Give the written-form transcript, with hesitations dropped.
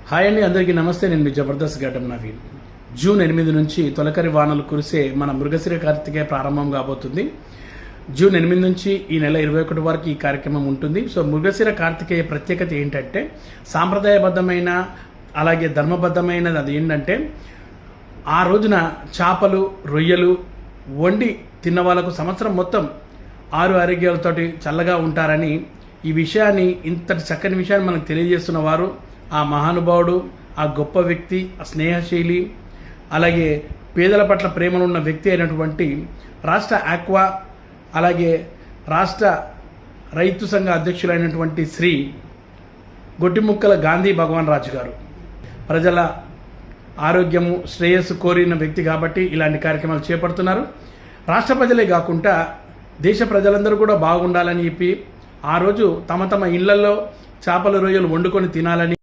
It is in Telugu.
హాయ్ అండి, అందరికీ నమస్తే. నేను మీ జబర్దస్త్ గడ్డం నవీన్. జూన్ 8 నుంచి తొలకరి వానలు కురిసే మన మృగశిర కార్తికేయ ప్రారంభం కాబోతుంది. జూన్ 8 నుంచి ఈ నెల 21 వరకు ఈ కార్యక్రమం ఉంటుంది. సో మృగశిర కార్తికేయ ప్రత్యేకత ఏంటంటే సాంప్రదాయబద్ధమైన అలాగే ధర్మబద్ధమైనది. అది ఏంటంటే ఆ రోజున చేపలు రొయ్యలు వండి తిన్న వాళ్ళకు సంవత్సరం మొత్తం ఆరోగ్యాలతోటి చల్లగా ఉంటారని ఈ విషయాన్ని, ఇంతటి చక్కని విషయాన్ని మనకు తెలియజేస్తున్న వారు ఆ మహానుభావుడు, ఆ గొప్ప వ్యక్తి, ఆ స్నేహశీలి, అలాగే పేదల పట్ల ప్రేమనున్న వ్యక్తి అయినటువంటి రాష్ట్ర ఆక్వా అలాగే రాష్ట్ర రైతు సంఘ అధ్యక్షులైనటువంటి శ్రీ గొట్టిముక్కల గాంధీ భగవాన్ రాజు గారు. ప్రజల ఆరోగ్యము శ్రేయస్సు కోరిన వ్యక్తి కాబట్టి ఇలాంటి కార్యక్రమాలు చేపడుతున్నారు. రాష్ట్ర ప్రజలే కాకుండా దేశ ప్రజలందరూ కూడా బాగుండాలని చెప్పి ఆ రోజు తమ తమ ఇళ్లలో చేపల రొయ్యలు వండుకొని తినాలని